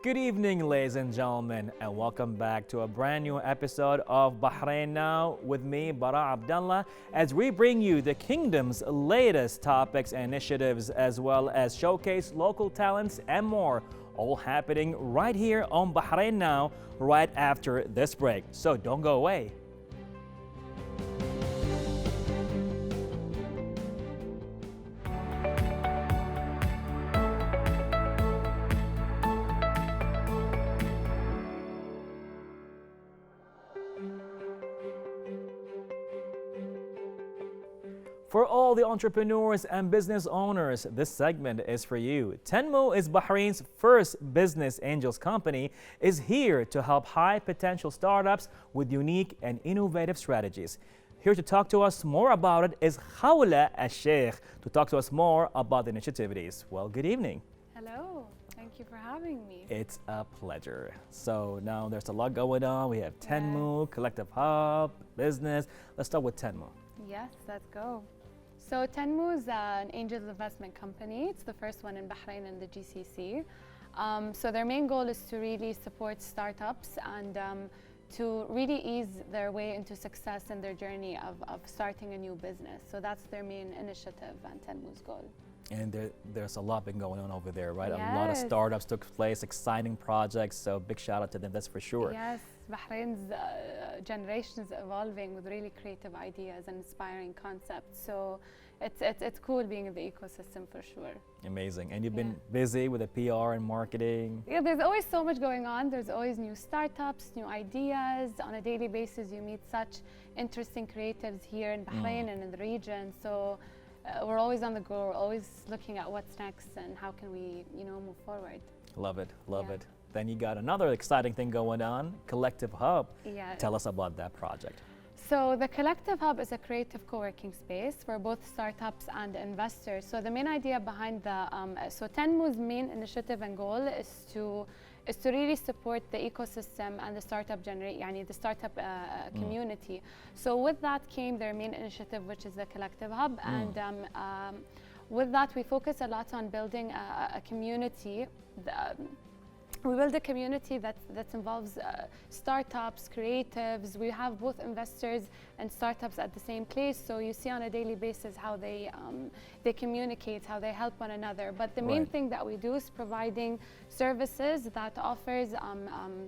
Good evening, ladies and gentlemen, and welcome back to a brand new episode of Bahrain Now with me, Bara Abdallah, as we bring you the kingdom's latest topics and initiatives, as well as showcase local talents and more, all happening right here on Bahrain Now, right after this break. So don't go away. For all the entrepreneurs and business owners, this segment is for you. Tenmo is Bahrain's first business angels company, is here to help high potential startups with unique and innovative strategies. Here to talk to us more about it is Khawla Al-Sheikh to talk to us more about the initiatives. Well, good evening. Hello, thank you for having me. It's a pleasure. So now there's a lot going on. We have Tenmo, Collective Hub, business. Let's start with Tenmo. Yes, let's go. So Tenmo is an angel investment company. It's the first one in Bahrain and the GCC. So their main goal is to really support startups and to really ease their way into success in their journey of starting a new business. So that's their main initiative and Tenmo's goal. And there's a lot been going on over there, right? Yes. A lot of startups took place, exciting projects. So big shout out to them, that's for sure. Yes, Bahrain's generation is evolving with really creative ideas and inspiring concepts. So it's cool being in the ecosystem for sure. Amazing. And you've been busy with the PR and marketing. Yeah, there's always so much going on. There's always new startups, new ideas. On a daily basis, you meet such interesting creatives here in Bahrain and in the region. So we're always on the go. We're always looking at what's next and how can we, move forward. Love it, love it. Then you got another exciting thing going on, Collective Hub. Yeah. Tell us about that project. So the Collective Hub is a creative co-working space for both startups and investors. So the main idea behind the so Tenmo's main initiative and goal is to really support the ecosystem and the startup community. So with that came their main initiative, which is the Collective Hub, and with that we focus a lot on building a community. We build a community that involves startups, creatives. We have both investors and startups at the same place. So you see on a daily basis how they communicate, how they help one another. But the main thing that we do is providing services that offers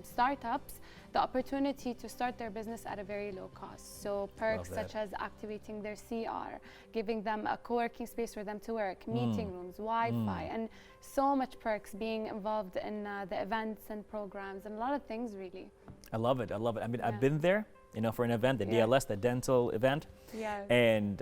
startups the opportunity to start their business at a very low cost. So perks such as activating their CR, giving them a co-working space for them to work, meeting rooms, Wi-Fi, and so much perks being involved in the events and programs and a lot of things really. I love it, I love it. I mean, I've been there, for an event, the DLS, the dental event. Yeah. And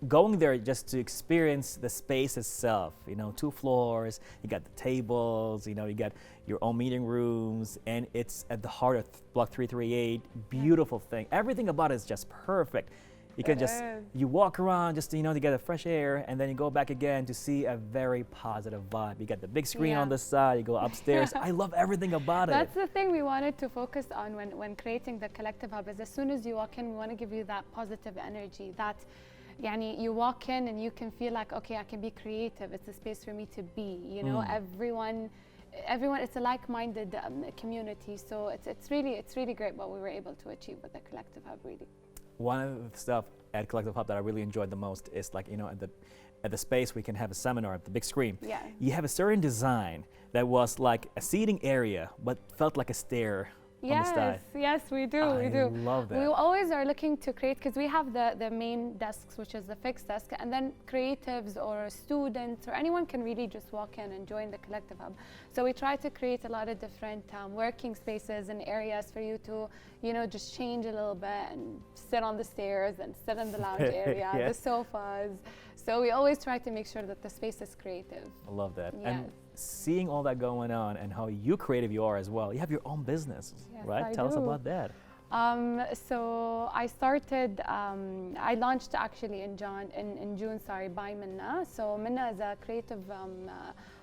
going there just to experience the space itself, 2 floors, you got the tables, you got your own meeting rooms, and it's at the heart of Block 338, beautiful thing. Everything about it is just perfect. You can you walk around just to get the fresh air, and then you go back again to see a very positive vibe. You got the big screen on the side, you go upstairs. I love everything about it. That's the thing we wanted to focus on when creating the Collective Hub, is as soon as you walk in, we want to give you that positive energy, that you walk in and you can feel like, okay, I can be creative. It's a space for me to be, everyone, it's a like-minded community. So it's really great what we were able to achieve with the Collective Hub, really. One of the stuff at Collective Hub that I really enjoyed the most is at the space we can have a seminar at the big screen. Yeah. You have a certain design that was like a seating area, but felt like a stair. Yes, we do. I love that. We always are looking to create, because we have the main desks, which is the fixed desk, and then creatives or students or anyone can really just walk in and join the Collective Hub. So we try to create a lot of different working spaces and areas for you to, just change a little bit and sit on the stairs and sit in the lounge area, the sofas. So we always try to make sure that the space is creative. I love that. Yes. And seeing all that going on and how creative you are as well. You have your own business, right? Tell us about that. So I started, I launched actually in June, by Minna. So Minna is a creative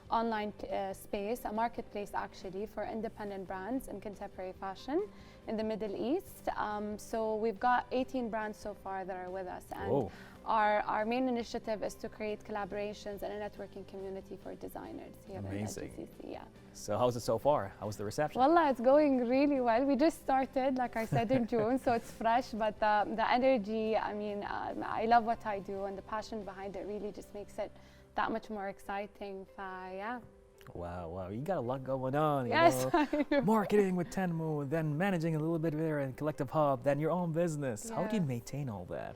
online space, a marketplace actually for independent brands in contemporary fashion in the Middle East. So we've got 18 brands so far that are with us. And our main initiative is to create collaborations and a networking community for designers here Amazing. at GCC. Yeah. So how's it so far? How's the reception? Wallah, it's going really well. We just started, like I said, in June, so it's fresh, but the energy, I mean, I love what I do, and the passion behind it really just makes it that much more exciting. Yeah. Wow, you got a lot going on. Yes, You know? I do. Marketing with Tenmu, then managing a little bit there in Collective Hub, then your own business. How do you Yes. maintain all that?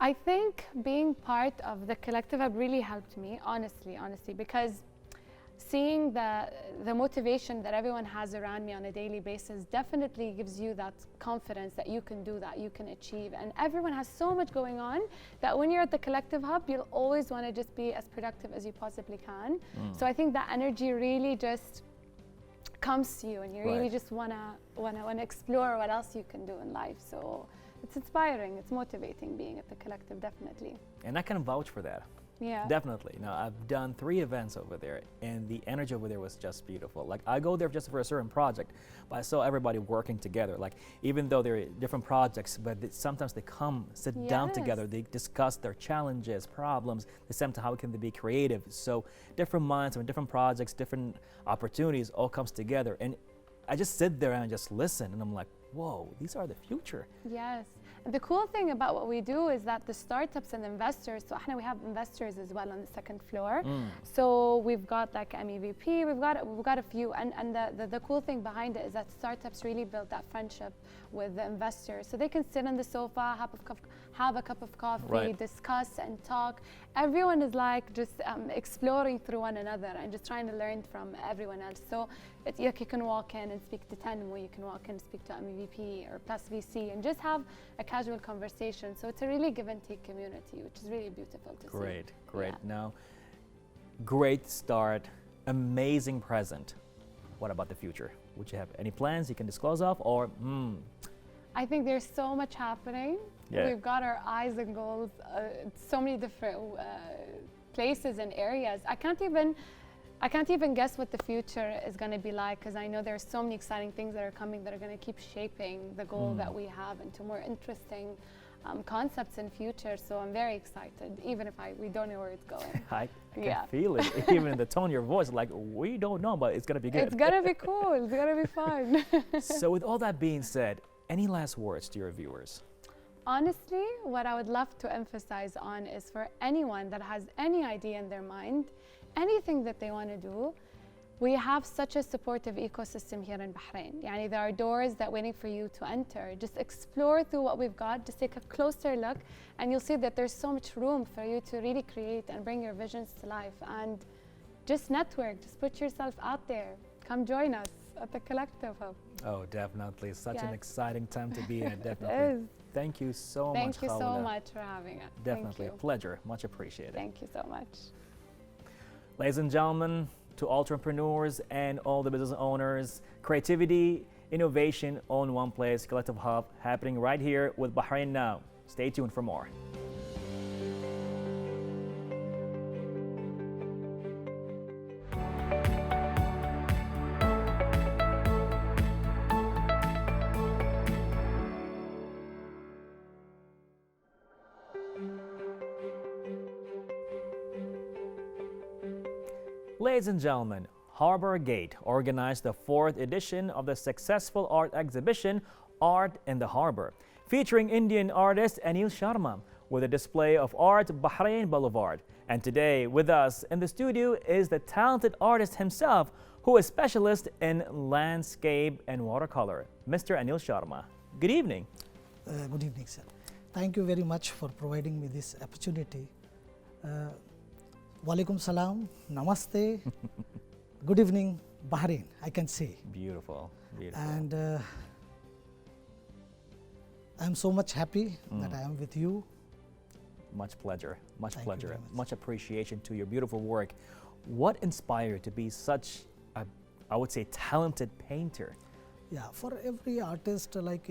I think being part of the Collective Hub really helped me, honestly, because seeing the motivation that everyone has around me on a daily basis definitely gives you that confidence that you can do that, you can achieve. And everyone has so much going on that when you're at the Collective Hub, you'll always want to just be as productive as you possibly can. So I think that energy really just comes to you, and you really Right. just wanna explore what else you can do in life. So it's inspiring, it's motivating being at the Collective, definitely. And I can vouch for that. Yeah. Definitely. Now, I've done 3 events over there, and the energy over there was just beautiful. Like, I go there just for a certain project, but I saw everybody working together. Like, even though they're different projects, but sometimes they come, sit down together, Yes. they discuss their challenges, problems, they say how can they be creative. So, different minds from different projects, different opportunities all comes together. And I just sit there and just listen, and I'm like, whoa, these are the future. Yes. And the cool thing about what we do is that the startups and investors, so we have investors as well on the second floor. So we've got like MEVP, we've got a few, and the cool thing behind it is that startups really build that friendship with the investors. So they can sit on the sofa, have a cup of coffee, Right. discuss and talk. Everyone is like just exploring through one another and just trying to learn from everyone else. So it's like you can walk in and speak to Tenmo, you can walk in and speak to MEVP or Plus VC and just have a casual conversation. So it's a really give and take community, which is really beautiful to see. Great. Yeah. Now, great start, amazing present. What about the future? Would you have any plans you can disclose of, or I think there's so much happening. Yeah. We've got our eyes and goals, so many different places and areas. I can't even guess what the future is going to be like, because I know there's so many exciting things that are coming that are going to keep shaping the goal that we have into more interesting concepts in future. So I'm very excited, even if we don't know where it's going. I can Yeah. feel it, even in the tone of your voice, like, we don't know, but it's going to be good. It's going to be cool. It's going to be fun. So with all that being said, any last words to your viewers? Honestly, what I would love to emphasize on is for anyone that has any idea in their mind, anything that they want to do, we have such a supportive ecosystem here in Bahrain. Yani there are doors that waiting for you to enter. Just explore through what we've got, just take a closer look, and you'll see that there's so much room for you to really create and bring your visions to life. And just network, just put yourself out there. Come join us at the Collective Hub. Oh, definitely. Such an Yes. exciting time to be in, It definitely. is. Thank you so much, Thank you so Khawla. much for having us. Definitely a Thank you. pleasure. Much appreciated. Thank you so much. Ladies and gentlemen, to entrepreneurs and all the business owners, creativity, innovation all in one place, Collective Hub, happening right here with Bahrain Now. Stay tuned for more. Ladies and gentlemen, Harbor Gate organized the 4th edition of the successful art exhibition Art in the Harbor, featuring Indian artist Anil Sharma with a display of art Bahrain Boulevard. And today with us in the studio is the talented artist himself, who is specialist in landscape and watercolor, Mr. Anil Sharma. Good evening. Good evening, sir. Thank you very much for providing me this opportunity. Walaikum salam, namaste, good evening, Bahrain, I can say. Beautiful, beautiful. And I'm so much happy that I am with you. Much pleasure, much Thank you pleasure, very much. much appreciation to your beautiful work. What inspired you to be such a, I would say, talented painter? Yeah, for every artist, like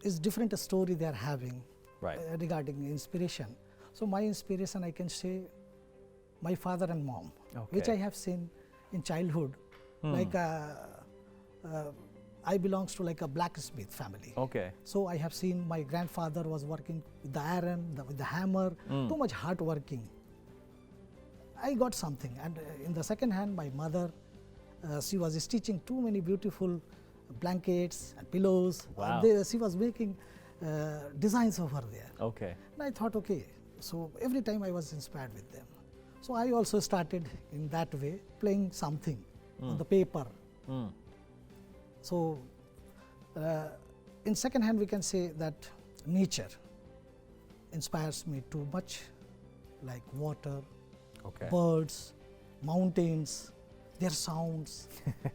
is different story they are having Right. regarding inspiration. So my inspiration, I can say, my father and mom, which Okay. I have seen in childhood. Like I belongs to like a blacksmith family. Okay. So I have seen my grandfather was working with the iron, with the hammer, too much hard working. I got something, and in the second hand, my mother, she was stitching too many beautiful blankets and pillows. Wow. She was making designs over there. Okay. And I thought, okay, so every time I was inspired with them. So I also started in that way, playing something on the paper. So in second hand, we can say that nature inspires me too much, like water, Okay. birds, mountains, their sounds,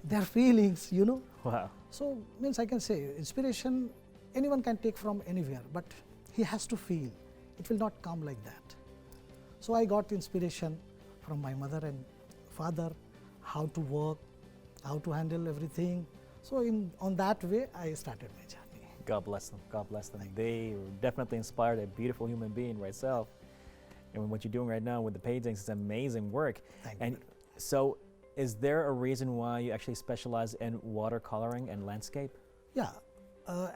their feelings, you know. Wow. So means I can say inspiration anyone can take from anywhere, but he has to feel. It will not come like that. So I got inspiration from my mother and father, how to work, how to handle everything. So on that way, I started my journey. God bless them. God bless them. They definitely inspired a beautiful human being right self. And what you're doing right now with the paintings is amazing work. Thank and you. so is there a reason why you actually specialize in watercoloring and landscape? Yeah,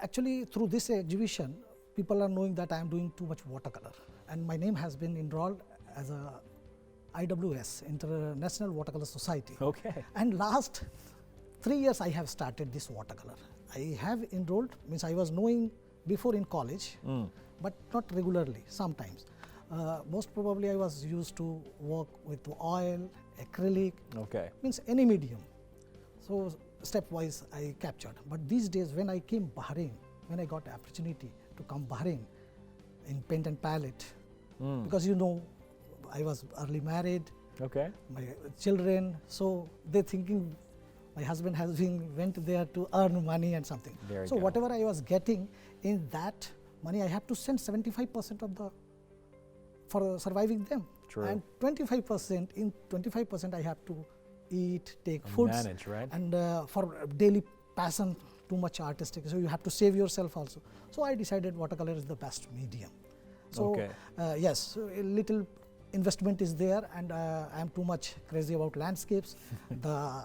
actually through this exhibition, people are knowing that I am doing too much watercolor. And my name has been enrolled as a IWS, International Watercolor Society. Okay. And last 3 years I have started this watercolor. I have enrolled, means I was knowing before in college, but not regularly, sometimes. Most probably I was used to work with oil, acrylic, Okay. means any medium. So stepwise I captured. But these days when I came Bahrain, when I got the opportunity to come Bahrain in paint and palette, because you know I was early married, Okay. my children, so they thinking my husband has been went there to earn money and something. There you So go. whatever I was getting in that money, I have to send 75% of the for surviving them. True. And 25%, in 25% I have to eat, take And foods. manage, right? And for daily passion, too much artistic, so you have to save yourself also. So I decided watercolor is the best medium. So Okay. yes, so a little investment is there, and I am too much crazy about landscapes. The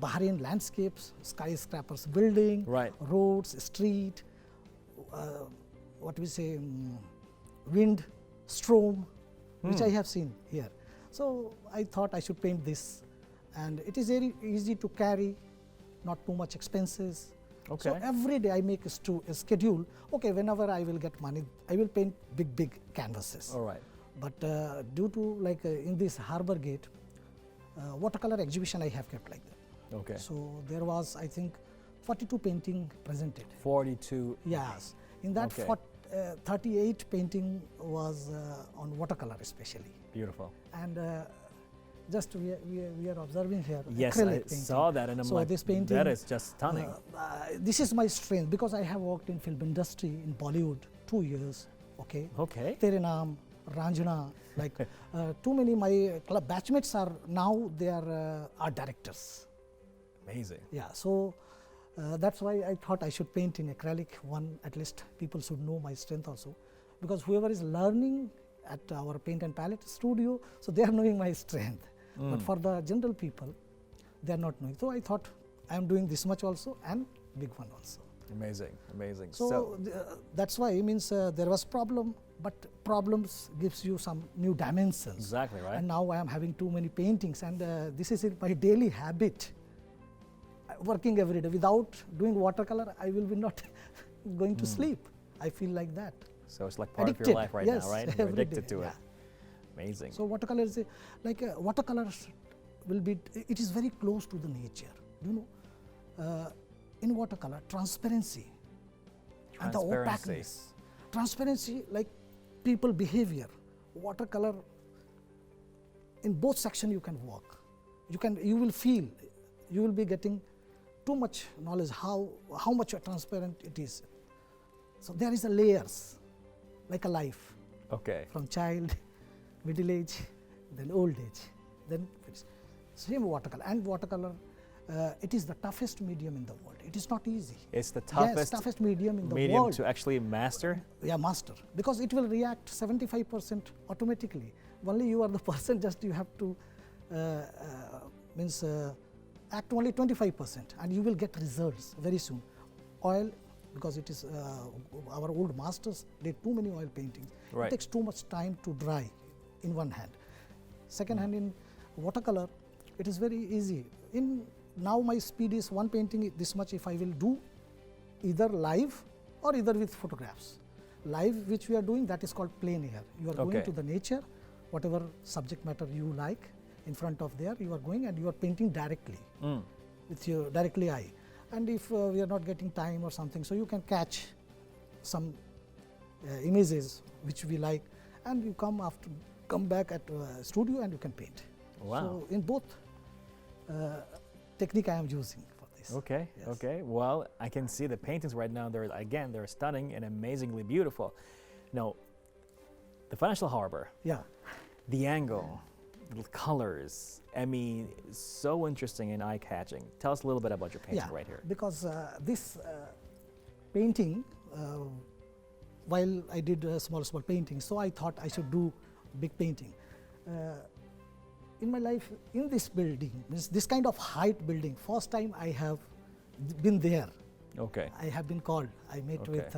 Bahrain landscapes, skyscrapers, building, Right. roads, street, what we say, wind, storm, which I have seen here. So I thought I should paint this, and it is very easy to carry, not too much expenses. Okay. So every day I make a schedule. Okay, whenever I will get money, I will paint big canvases. All right. But due to like in this Harbor Gate, watercolor exhibition I have kept like that. Okay. So there was, I think, 42 painting presented. 42. Yes. In that, Okay. 38 painting was on watercolor especially. Beautiful. And just we are observing here Yes, acrylic I painting. saw that, and I'm So like, this painting, that is just stunning. this is my strength because I have worked in film industry in Bollywood 2 years. Okay. Okay. Tere Naam, Ranjana, like too many my club batchmates are now they are art directors. Amazing. Yeah, so that's why I thought I should paint in acrylic. One, at least people should know my strength also, because whoever is learning at our paint and palette studio, so they are knowing my strength. But for the general people, they are not knowing. So I thought I am doing this much also and big one also. Amazing. Amazing. So that's why it means there was problem, but problems gives you some new dimensions. Exactly, right? And now I am having too many paintings, and this is my daily habit. Working every day. Without doing watercolor, I will be not going to sleep. I feel like that. So it's like part of Addicted, your life right yes, now, right? You're every addicted day, to yeah. it. Amazing. So watercolor is like watercolors will be. It is very close to the nature. You know, in watercolor, transparency and the Transparency. opaqueness. Transparency, like people behavior. Watercolor. In both sections you can work. You will feel. You will be getting too much knowledge how much transparent it is. So there is a layers, like a life, Okay. from child, middle age, then old age, then same watercolor. And watercolor, it is the toughest medium in the world. It is not easy. It's the Yes, toughest medium in the medium world. to actually master. Yeah, master, because it will react 75% automatically. Only you are the person. Just you have to act only 25% and you will get results very soon. Oil, because it is our old masters did too many oil paintings. Right. It takes too much time to dry in one hand. Second hand, in watercolor, it is very easy. Now my speed is one painting this much if I will do either live or either with photographs. Live, which we are doing, that is called plein air. You are going to the nature, whatever subject matter you like in front of there, you are going and you are painting directly with your directly eye. And if we are not getting time or something, so you can catch some images which we like, and you come back at studio and you can paint. Wow. So in both technique I am using for this. Okay, Yes. okay. Well, I can see the paintings right now. They're stunning and amazingly beautiful. Now, the financial harbor, Yeah. the angle, the colors, I mean, so interesting and eye-catching. Tell us a little bit about your painting right here. Because this painting, while I did small painting, so I thought I should do big painting. In my life, in this building, this kind of height building, first time I have been there. Okay. I have been called. I met with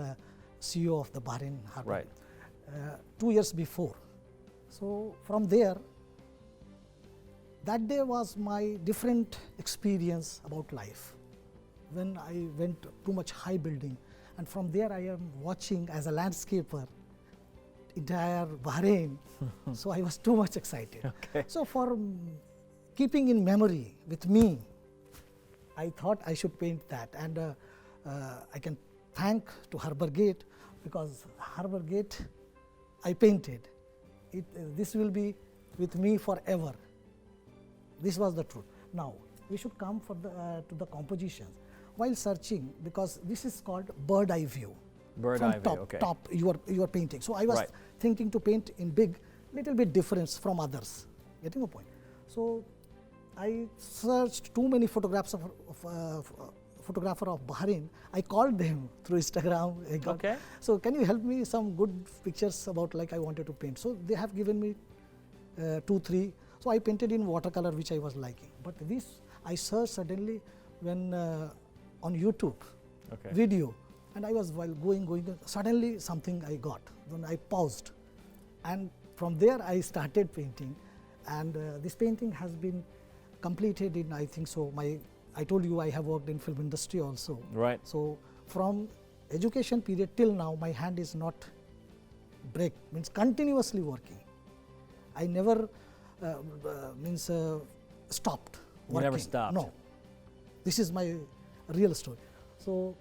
CEO of the Bahrain Harbor Right. 2 years before. So from there, that day was my different experience about life. When I went too much high building, and from there I am watching as a landscaper entire Bahrain. So I was too much excited. Okay. So for keeping in memory with me, I thought I should paint that, and I can thank to Harbour Gate, because Harbour Gate I painted. This will be with me forever. This was the truth. Now we should come for to the compositions. While searching, because this is called bird eye view. Bird From eye view, top you are painting. So I was thinking to paint in big, little bit difference from others. Getting a point. So I searched too many photographs of photographer of Bahrain. I called them through Instagram. I got, so can you help me some good pictures about like I wanted to paint? So they have given me 2, 3. So I painted in watercolor, which I was liking. But this I searched suddenly when on YouTube video, and I was while going, suddenly something I got. Then I paused, and from there I started painting, and this painting has been completed in, I think so. I told you I have worked in film industry also. Right. So from education period till now, my hand is not break, means continuously working. I never stopped working. You never stopped. No. This is my real story. So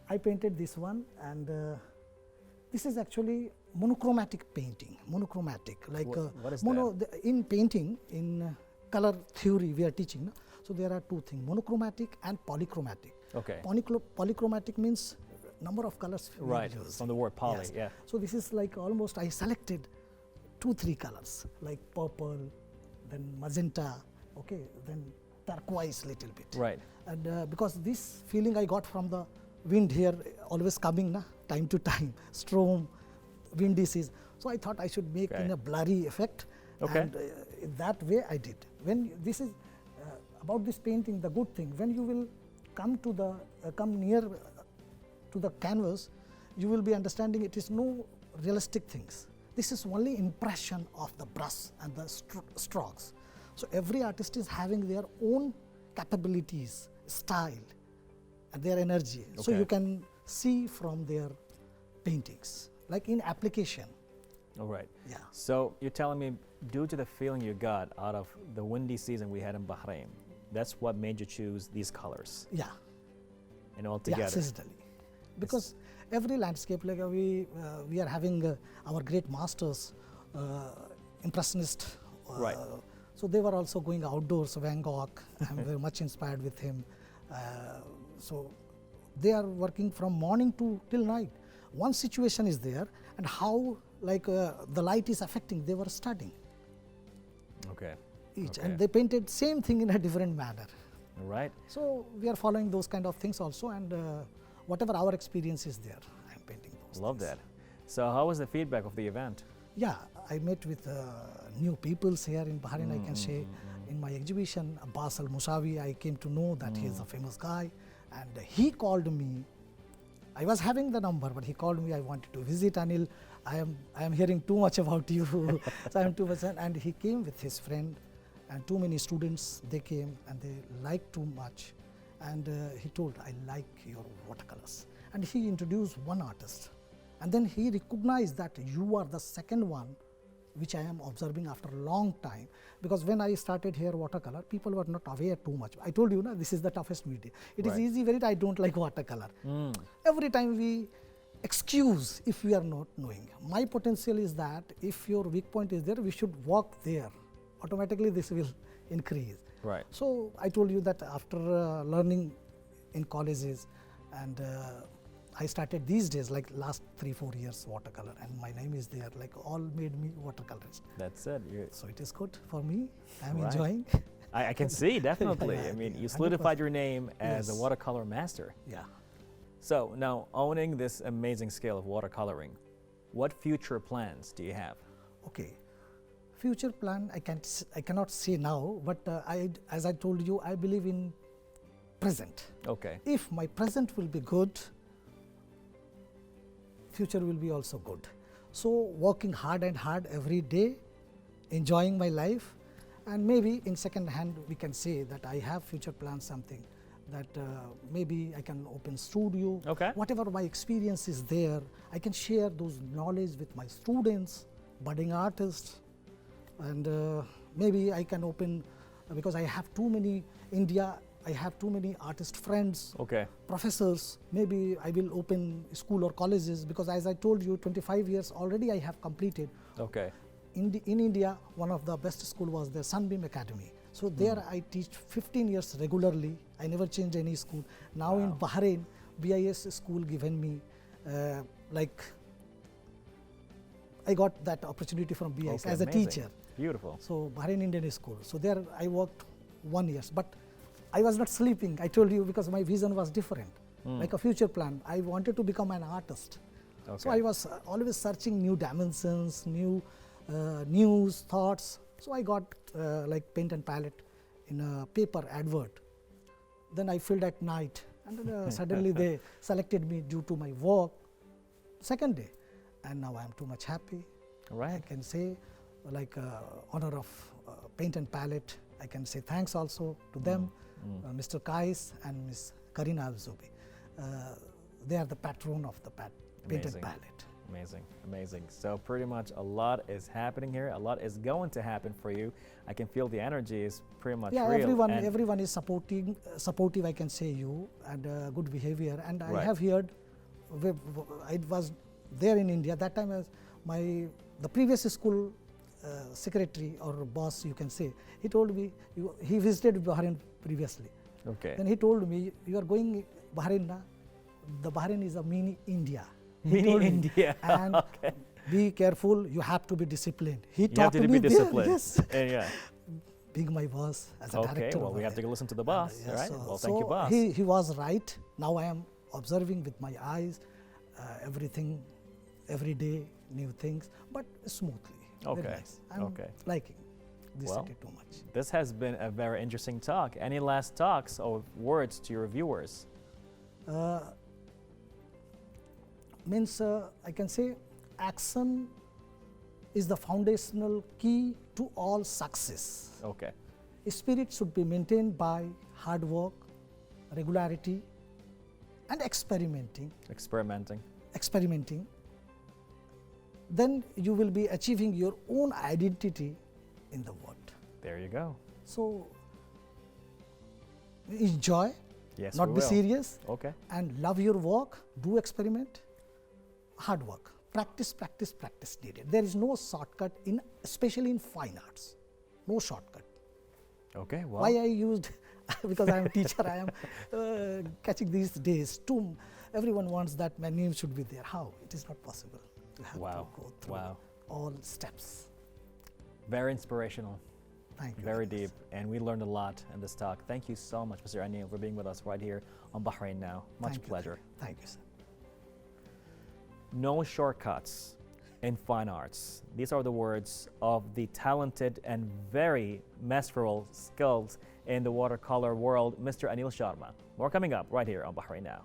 I painted this one, and this is actually monochromatic painting. Monochromatic, like what is that? In painting, in color theory we are teaching. So there are two things: monochromatic and polychromatic. Okay. Polychromatic means number of colors. Right. From the word poly. Yes. Yeah. So this is like almost I selected 2, 3 colors like purple, then magenta, okay, then turquoise little bit. Right. And because this feeling I got from the wind here, always coming na, time to time, storm, windy seas. So I thought I should make in a blurry effect. And in that way I did. When this is about this painting, the good thing, when you will come to the come near to the canvas, you will be understanding it is no realistic things. This is only impression of the brush and the strokes. So every artist is having their own capabilities, style, and their energy. So you can see from their paintings, like in application. All right. Yeah. So you're telling me, due to the feeling you got out of the windy season we had in Bahrain, that's what made you choose these colors? Yeah. And all together? Yeah, seasonally. Because every landscape, like we are having our great masters, impressionist. Right. So they were also going outdoors. Van Gogh, I'm very much inspired with him. So they are working from morning till night. One situation is there, and how like the light is affecting, they were studying. Okay. And they painted same thing in a different manner. Right. So we are following those kind of things also, and whatever our experience is there, I'm painting those. Love things. that. So how was the feedback of the event? Yeah, I met with new peoples here in Bahrain, I can say. In my exhibition, Abbas al-Musawi, I came to know that he is a famous guy, and he called me. I was having the number, but he called me. I wanted to visit Anil. I am hearing too much about you, so I am too much. And he came with his friend, and too many students. They came and they liked too much, and he told, "I like your watercolors." And he introduced one artist, and then he recognized that you are the second one, which I am observing after a long time. Because when I started here watercolor, people were not aware too much. I told you, na, this is the toughest medium. It is easy, very. I don't like watercolor. Every time we excuse if we are not knowing. My potential is that if your weak point is there, we should work there. Automatically, this will increase. Right. So I told you that after learning in colleges, and I started these days, like last 3-4 years, watercolor, and my name is there. Like all made me watercolorist. That's it. So it is good for me. I'm Right. enjoying. I can see, definitely. Yeah, I mean, yeah, you solidified 100%. your name as a Yes. watercolor master. Yeah. So now, owning this amazing skill of watercoloring, what future plans do you have? Okay. Future plan, I cannot say now, but as I told you, I believe in present. Okay. If my present will be good, future will be also good. So working hard and hard every day, enjoying my life, and maybe in second hand we can say that I have future plans, something that maybe I can open studio. Okay. Whatever my experience is there, I can share those knowledge with my students, budding artists, and maybe I can open, because I have too many India, I have too many artist friends, Okay. professors. Maybe I will open school or colleges, because as I told you, 25 years already I have completed. Okay. In India, one of the best school was the Sunbeam Academy. So there I teach 15 years regularly. I never changed any school. Now in Bahrain, BIS school given me, like I got that opportunity from BIS Okay, as a amazing. teacher. Beautiful. So Bahrain Indian School. So there I worked 1 year, but I was not sleeping. I told you, because my vision was different, like a future plan. I wanted to become an artist. Okay. So I was always searching new dimensions, new news, thoughts. So I got like paint and palette in a paper advert. Then I filled at night, and then, suddenly they selected me due to my work. Second day, and now I am too much happy. All right. I can say, like honor of paint and palette. I can say thanks also to them, Mr. Kais and Ms. Karina Al-Zubi. They are the patron of the paint Amazing. and palette. Amazing, amazing. So pretty much a lot is happening here. A lot is going to happen for you. I can feel the energy is pretty much Yeah, real. everyone is supportive. I can say you, and good behavior. And I Right. have heard, I was there in India that time. As the previous school secretary or boss, you can say, he told me he visited Bahrain previously. Okay. Then he told me, you are going Bahrain na? The Bahrain is a mini India. He Mini told me. India. And Okay. be careful, you have to be disciplined. He You have taught to me be there, disciplined. yes. Yeah. Being my boss as a Okay, director. well, over we have to there. go listen to the boss, Yeah, all right? so- Well, thank you, so boss. He was right. Now I am observing with my eyes everything, every day, new things, but smoothly. Very Okay, nice. I'm okay. liking this Well, city too much. This has been a very interesting talk. Any last talks or words to your viewers? Means I can say action is the foundational key to all success. Okay. Spirit should be maintained by hard work, regularity, and experimenting. Then you will be achieving your own identity in the world. There you go. So enjoy, Yes, not we be will. serious, Okay. and love your work, do experiment, hard work. Practice, practice, practice needed. There is no shortcut, especially in fine arts. No shortcut. Okay, well. Why I used, because I am a teacher, I am catching these days. Everyone wants that my name should be there. How? It is not possible. You have Wow. to go through Wow. all steps. Very inspirational. Thank you. Very very deep, and we learned a lot in this talk. Thank you so much, Mr. Anil, for being with us right here on Bahrain Now. Much Thank you. pleasure. Thank you, sir. No shortcuts in fine arts. These are the words of the talented and very masterful skills in the watercolor world, Mr. Anil Sharma. More coming up right here on Bahrain Now.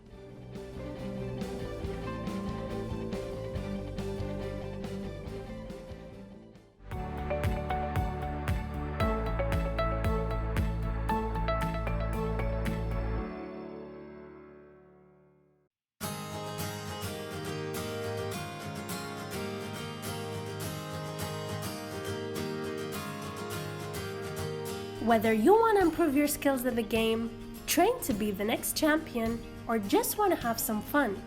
Whether you want to improve your skills at the game, train to be the next champion, or just want to have some fun,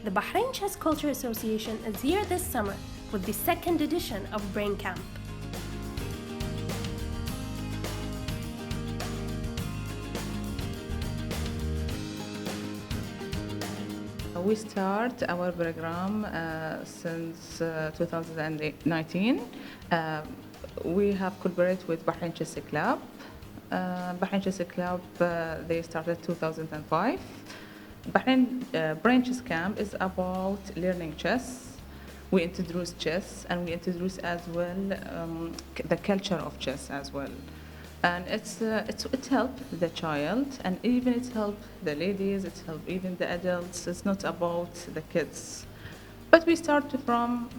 the Bahrain Chess Culture Association is here this summer with the second edition of Brain Camp. We start our program since 2019. We have collaborated with Bahrain Chess Club. Bahrain Chess Club, they started 2005. Brain Chess Camp is about learning chess. We introduce chess and we introduce as well the culture of chess as well. And it helps the child, and even it helps the ladies, it helps even the adults. It's not about the kids. But we start from,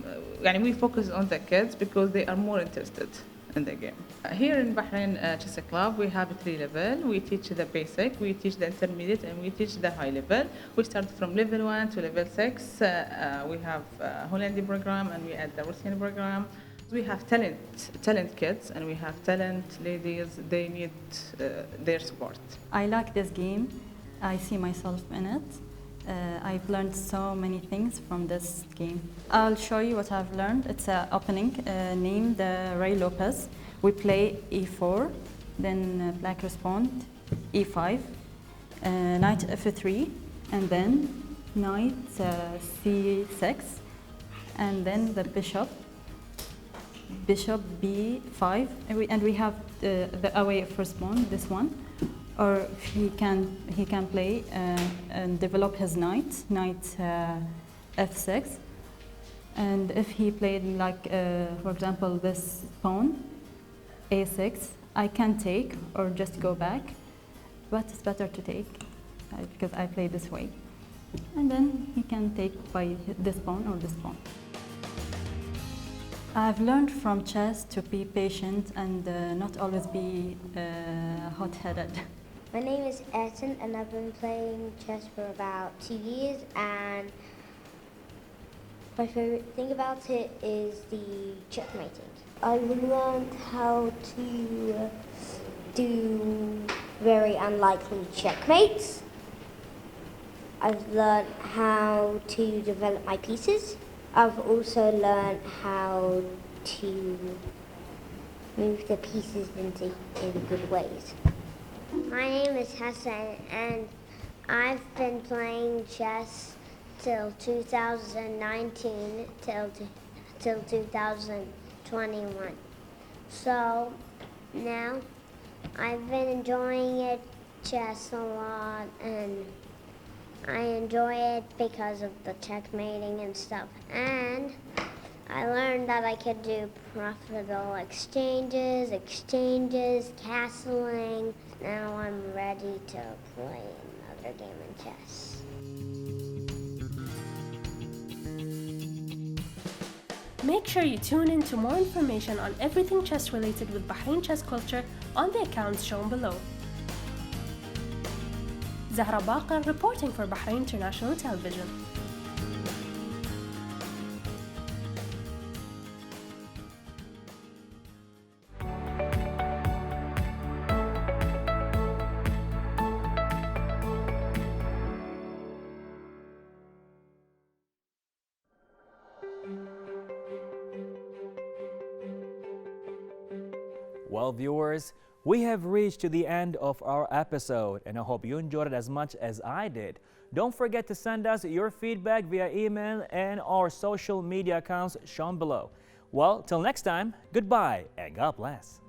we focus on the kids because they are more interested in the game. Here in Bahrain Chess Club, we have 3 levels. We teach the basic, we teach the intermediate, and we teach the high level. We start from level 1 to level 6. We have Hollandian program, and we add the Russian program. We have talent kids, and we have talent ladies. They need their support. I like this game. I see myself in it. I've learned so many things from this game. I'll show you what I've learned. It's an opening named Ray Lopez. We play e4, then black respond, e5, knight f3, and then knight c6, and then the bishop b5, and we have the away first pawn, this one. Or he can play and develop his knight f6, and if he played like for example this pawn a6, I can take or just go back, but it's better to take because I play this way, and then he can take by this pawn or this pawn. I've learned from chess to be patient and not always be hot-headed. My name is Etten, and I've been playing chess for about 2 years, and my favorite thing about it is the checkmating. I've learned how to do very unlikely checkmates. I've learned how to develop my pieces. I've also learned how to move the pieces in good ways. My name is Hassan, and I've been playing chess till 2019 till 2021. So now I've been enjoying chess a lot, and I enjoy it because of the checkmating and stuff. And I learned that I could do profitable exchanges, castling. Now I'm ready to play another game of chess. Make sure you tune in to more information on everything chess related with Bahrain chess culture on the accounts shown below. Zahra Baqar reporting for Bahrain International Television. Well, viewers, we have reached to the end of our episode, and I hope you enjoyed it as much as I did. Don't forget to send us your feedback via email and our social media accounts shown below. Well, till next time, goodbye and God bless.